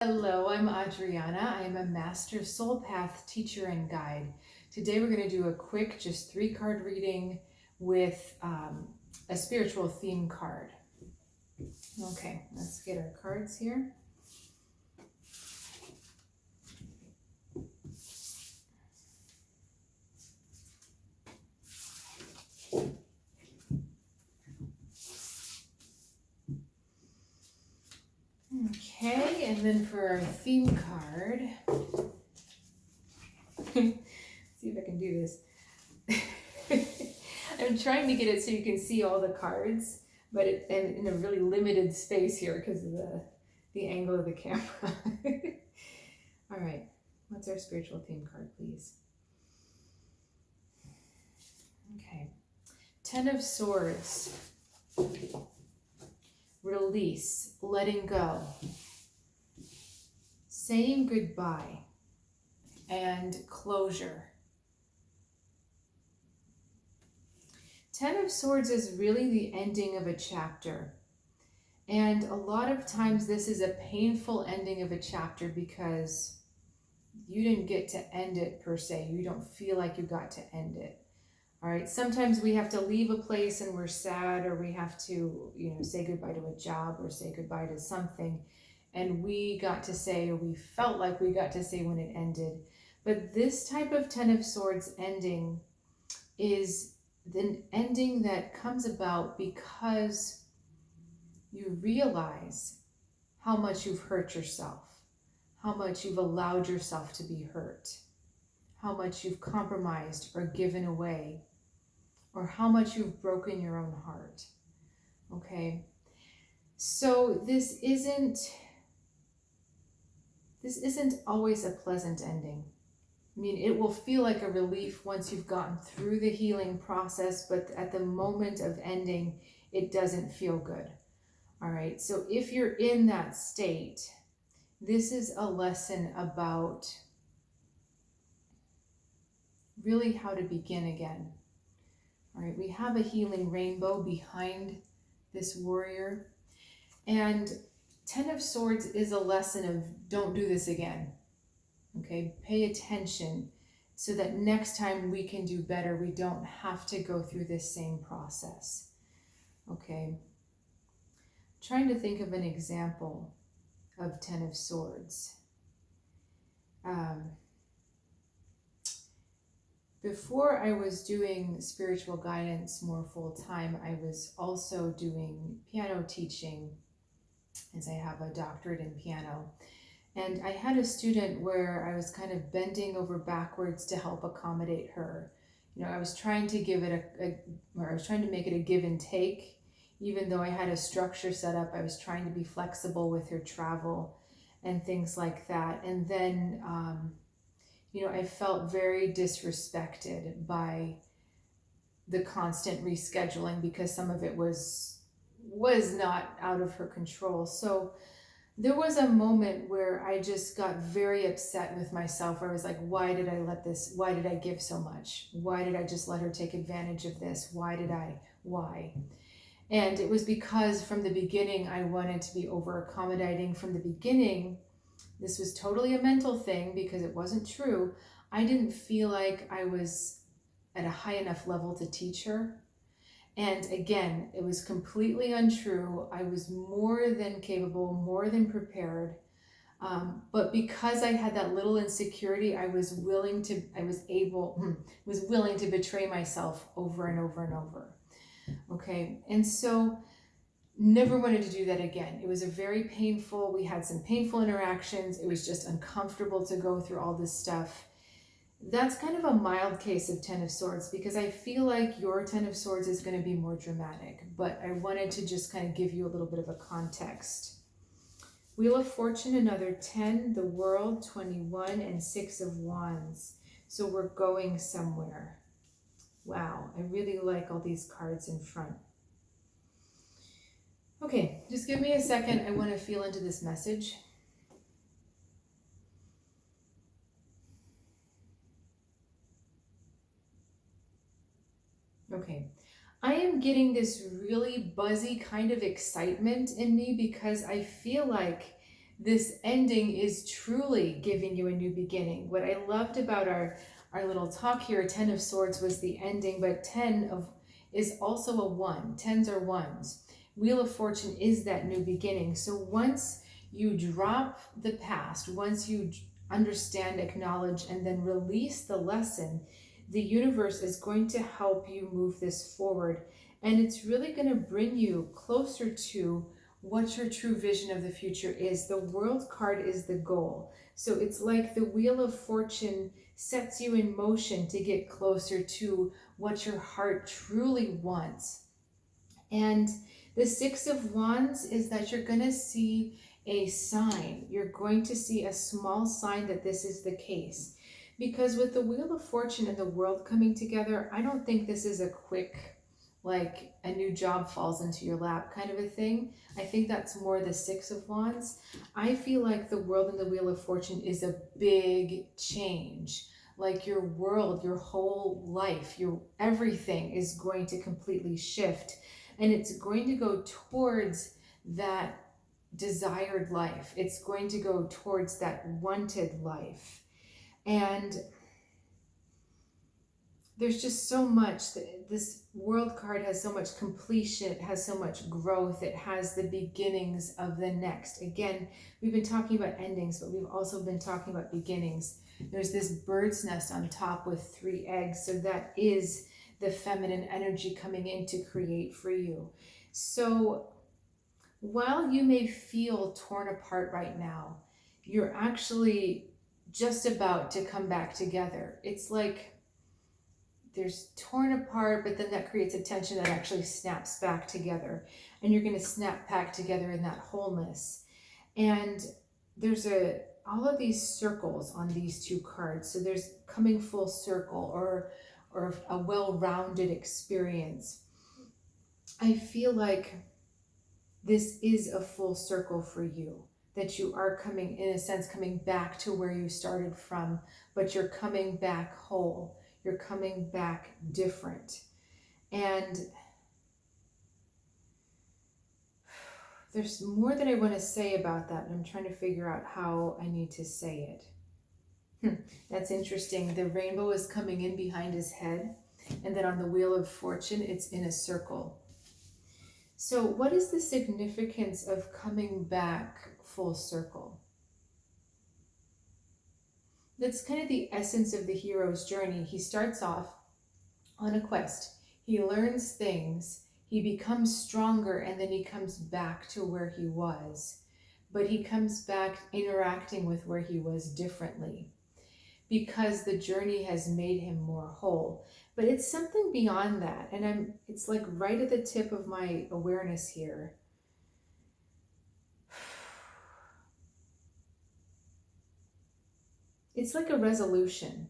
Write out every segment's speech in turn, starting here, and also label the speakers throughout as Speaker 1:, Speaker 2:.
Speaker 1: Hello, I'm Adriana. I am a Master SoulPath Teacher and Guide. Today we're going to do a quick, just 3-card reading with a spiritual theme card. Okay, let's get our cards here. Okay, and then for our theme card, see if I can do this. I'm trying to get it so you can see all the cards, but in a really limited space here because of the angle of the camera. All right, what's our spiritual theme card, please? Okay, 10 of Swords. Release, letting go, saying goodbye, and closure. 10 of Swords is really the ending of a chapter. And a lot of times this is a painful ending of a chapter because you didn't get to end it per se. You don't feel like you got to end it. All right, sometimes we have to leave a place and we're sad, or we have to, say goodbye to a job or say goodbye to something. And we got to say, or we felt like we got to say when it ended. But this type of 10 of Swords ending is the ending that comes about because you realize how much you've hurt yourself, how much you've allowed yourself to be hurt, how much you've compromised or given away, or how much you've broken your own heart. Okay, so this isn't always a pleasant ending. I mean, it will feel like a relief once you've gotten through the healing process, but at the moment of ending, it doesn't feel good. All right, so if you're in that state, this is a lesson about really how to begin again. All right, we have a healing rainbow behind this warrior. And 10 of Swords is a lesson of don't do this again. Okay, pay attention so that next time we can do better. We don't have to go through this same process. Okay, trying to think of an example of 10 of Swords. Before I was doing spiritual guidance more full time, I was also doing piano teaching, as I have a doctorate in piano. And I had a student where I was kind of bending over backwards to help accommodate her. I was trying to give it I was trying to make it a give and take. Even though I had a structure set up, I was trying to be flexible with her travel and things like that. And then, I felt very disrespected by the constant rescheduling because some of it was not out of her control. So there was a moment where I just got very upset with myself, where I was like, why did I give so much? Why did I just let her take advantage of this? Why? And it was because from the beginning, I wanted to be over accommodating. From the beginning, this was totally a mental thing because it wasn't true. I didn't feel like I was at a high enough level to teach her. And again, it was completely untrue. I was more than capable, more than prepared. But because I had that little insecurity, I was willing to betray myself over and over and over. Okay, and so never wanted to do that again. It was we had some painful interactions. It was just uncomfortable to go through all this stuff. That's kind of a mild case of 10 of Swords because I feel like your 10 of Swords is going to be more dramatic, but I wanted to just kind of give you a little bit of a context. Wheel of Fortune, another 10, the World, 21, and 6 of Wands. So we're going somewhere. Wow, I really like all these cards in front. Okay, just give me a second. I want to feel into this message. Okay, I am getting this really buzzy kind of excitement in me because I feel like this ending is truly giving you a new beginning. What I loved about our little talk here, 10 of Swords was the ending, but 10 of is also a 1. 10s are 1s. Wheel of Fortune is that new beginning. So once you drop the past, once you understand, acknowledge, and then release the lesson, the universe is going to help you move this forward. And it's really going to bring you closer to what your true vision of the future is. The World card is the goal. So it's like the Wheel of Fortune sets you in motion to get closer to what your heart truly wants. And the Six of Wands is that you're going to see a sign. You're going to see a small sign that this is the case. Because with the Wheel of Fortune and the World coming together, I don't think this is a quick, like a new job falls into your lap kind of a thing. I think that's more the Six of Wands. I feel like the World and the Wheel of Fortune is a big change. Like your world, your whole life, your everything is going to completely shift. And it's going to go towards that desired life. It's going to go towards that wanted life. And there's just so much. This World card has so much completion. It has so much growth. It has the beginnings of the next. Again, we've been talking about endings, but we've also been talking about beginnings. There's this bird's nest on top with 3 eggs. So that is the feminine energy coming in to create for you. So while you may feel torn apart right now, you're actually just about to come back together. It's like there's torn apart, but then that creates a tension that actually snaps back together. And you're going to snap back together in that wholeness. And there's all of these circles on these 2 cards. So there's coming full circle or a well-rounded experience. I feel like this is a full circle for you, that you are coming, in a sense, coming back to where you started from, but you're coming back whole. You're coming back different. And there's more that I want to say about that, and I'm trying to figure out how I need to say it. That's interesting. The rainbow is coming in behind his head, and then on the Wheel of Fortune, it's in a circle. So what is the significance of coming back full circle? That's kind of the essence of the hero's journey. He starts off on a quest. He learns things. He becomes stronger, and then he comes back to where he was. But he comes back interacting with where he was differently, because the journey has made him more whole. But it's something beyond that. And it's like right at the tip of my awareness here. It's like a resolution.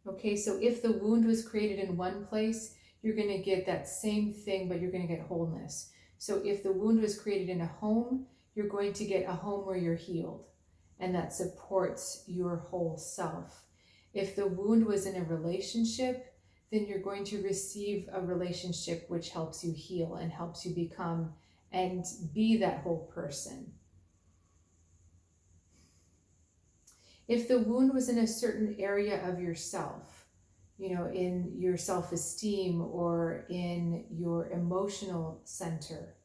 Speaker 1: Okay, so if the wound was created in one place, you're going to get that same thing, but you're going to get wholeness. So if the wound was created in a home, you're going to get a home where you're healed, and that supports your whole self. If the wound was in a relationship, then you're going to receive a relationship which helps you heal and helps you become and be that whole person. If the wound was in a certain area of yourself, in your self-esteem or in your emotional center,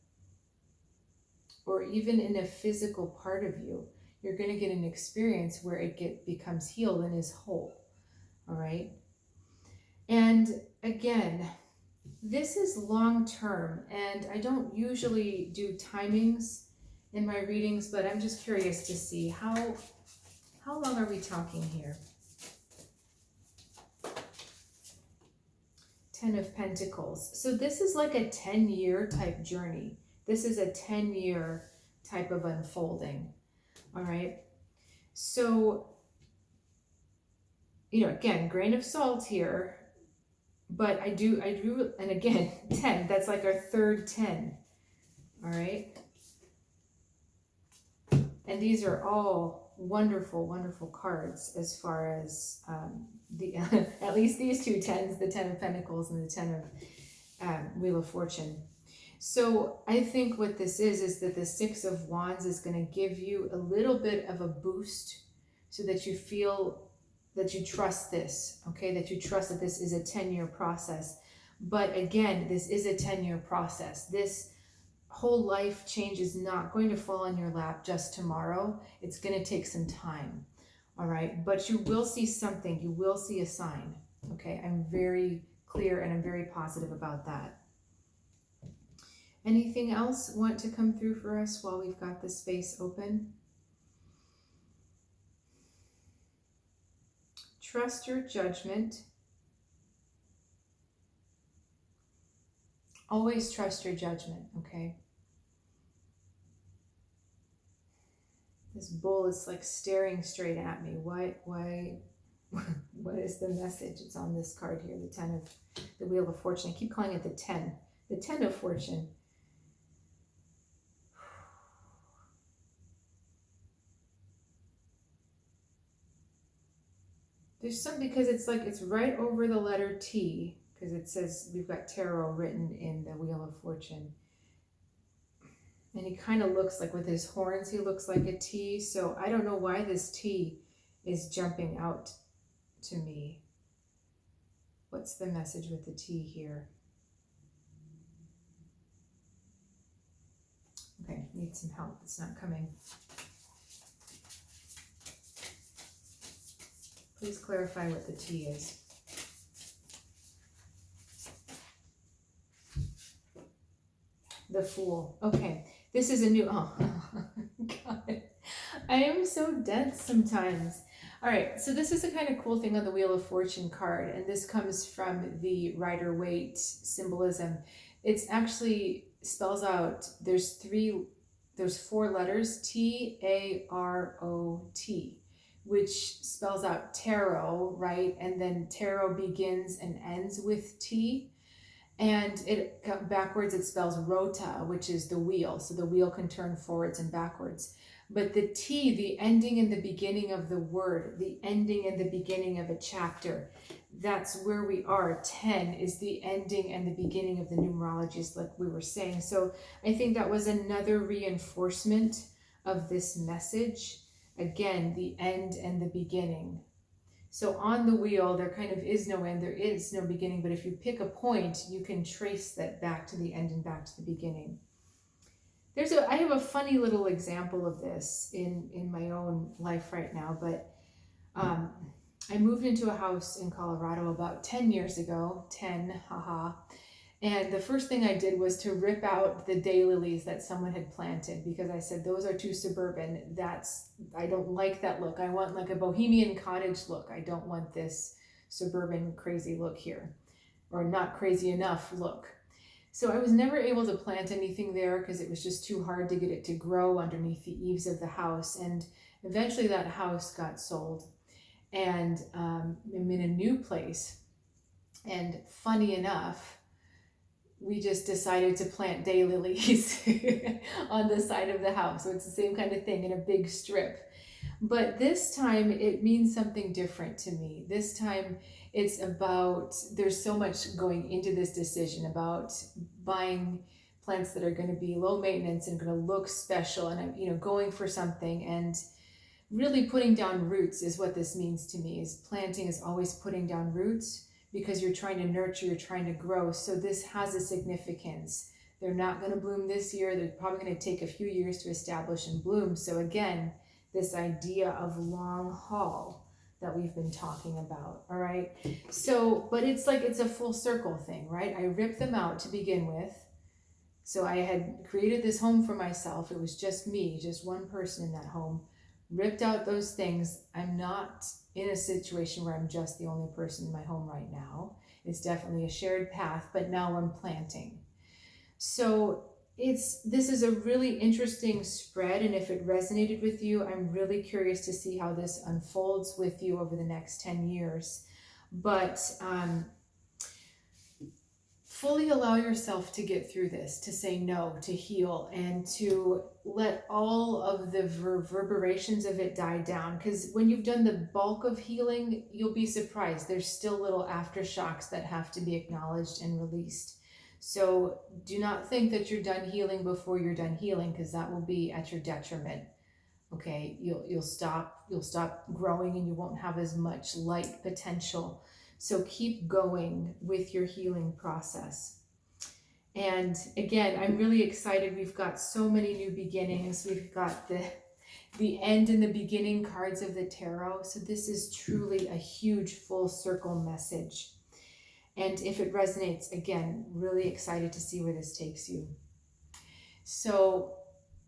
Speaker 1: or even in a physical part of you, you're going to get an experience where it becomes healed and is whole. All right. And again, this is long term, and I don't usually do timings in my readings, but I'm just curious to see how long are we talking here? 10 of Pentacles. So this is like a 10-year type journey. This is a 10-year type of unfolding. All right. So, again, grain of salt here, but I do, and again, 10, that's like our third 10. All right. And these are all wonderful, wonderful cards as far as at least these 2 10s, the 10 of Pentacles and the 10 of Wheel of Fortune. So I think what this is that the Six of Wands is going to give you a little bit of a boost so that you feel that you trust this, okay? That you trust that this is a 10-year process. But again, this is a 10-year process. This whole life change is not going to fall in your lap just tomorrow. It's going to take some time, all right? But you will see something. You will see a sign, okay? I'm very clear and I'm very positive about that. Anything else want to come through for us while we've got the space open? Trust your judgment. Always trust your judgment, okay? This bull is like staring straight at me. Why, what is the message? It's on this card here, the Wheel of Fortune. I keep calling it the 10 of Fortune. There's some, because it's like, it's right over the letter T, because it says we've got tarot written in the Wheel of Fortune. And he kind of looks like, with his horns, he looks like a T. So I don't know why this T is jumping out to me. What's the message with the T here? Okay, need some help. It's not coming. Please clarify what the T is. The Fool. Okay, this is a new, oh, God. I am so dense sometimes. All right, so this is a kind of cool thing on the Wheel of Fortune card, and this comes from the Rider-Waite symbolism. It's actually spells out, there's 4 letters, T-A-R-O-T, which spells out tarot, right? And then tarot begins and ends with T. And it backwards, it spells rota, which is the wheel. So the wheel can turn forwards and backwards. But the T, the ending and the beginning of the word, the ending and the beginning of a chapter, that's where we are. 10 is the ending and the beginning of the numerology, like we were saying. So I think that was another reinforcement of this message. Again, the end and the beginning. So on the wheel, there kind of is no end, there is no beginning, but if you pick a point, you can trace that back to the end and back to the beginning. I have a funny little example of this in my own life right now, but I moved into a house in Colorado about 10 years ago, 10, haha. And the first thing I did was to rip out the daylilies that someone had planted, because I said, those are too suburban. I don't like that look. I want like a bohemian cottage look. I don't want this suburban crazy look here, or not crazy enough look. So I was never able to plant anything there because it was just too hard to get it to grow underneath the eaves of the house. And eventually that house got sold, and I'm in a new place. And funny enough, we just decided to plant daylilies on the side of the house. So it's the same kind of thing in a big strip. But this time it means something different to me. This time it's about, there's so much going into this decision about buying plants that are going to be low maintenance and going to look special. And I'm, going for something, and really putting down roots is what this means to me. Is planting is always putting down roots, because you're trying to nurture, you're trying to grow. So this has a significance. They're not going to bloom this year. They're probably going to take a few years to establish and bloom. So again, this idea of long haul that we've been talking about, all right? So, but it's like, it's a full circle thing, right? I ripped them out to begin with. So I had created this home for myself. It was just me, just one person in that home. Ripped out those things. I'm not in a situation where I'm just the only person in my home right now. It's definitely a shared path, but now I'm planting. So this is a really interesting spread, and if it resonated with you, I'm really curious to see how this unfolds with you over the next 10 years. But fully allow yourself to get through this, to say no, to heal, and to let all of the reverberations of it die down. Because when you've done the bulk of healing, you'll be surprised. There's still little aftershocks that have to be acknowledged and released. So do not think that you're done healing before you're done healing, because that will be at your detriment. Okay, you'll stop growing, and you won't have as much light potential. So keep going with your healing process. And again, I'm really excited. We've got so many new beginnings. We've got the end and the beginning cards of the tarot. So this is truly a huge full circle message. And if it resonates, again, really excited to see where this takes you. So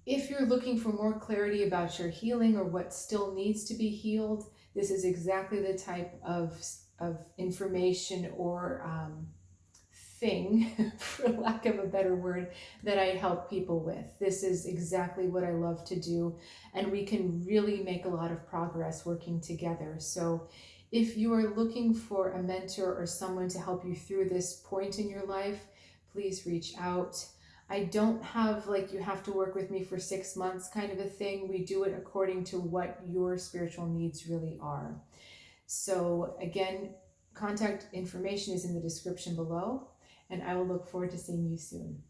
Speaker 1: if you're looking for more clarity about your healing or what still needs to be healed, this is exactly the type of information or thing, for lack of a better word, that I help people with. This is exactly what I love to do, and we can really make a lot of progress working together. So if you are looking for a mentor or someone to help you through this point in your life, please reach out. I don't have like you have to work with me for 6 months kind of a thing. We do it according to what your spiritual needs really are. So again, contact information is in the description below, and I will look forward to seeing you soon.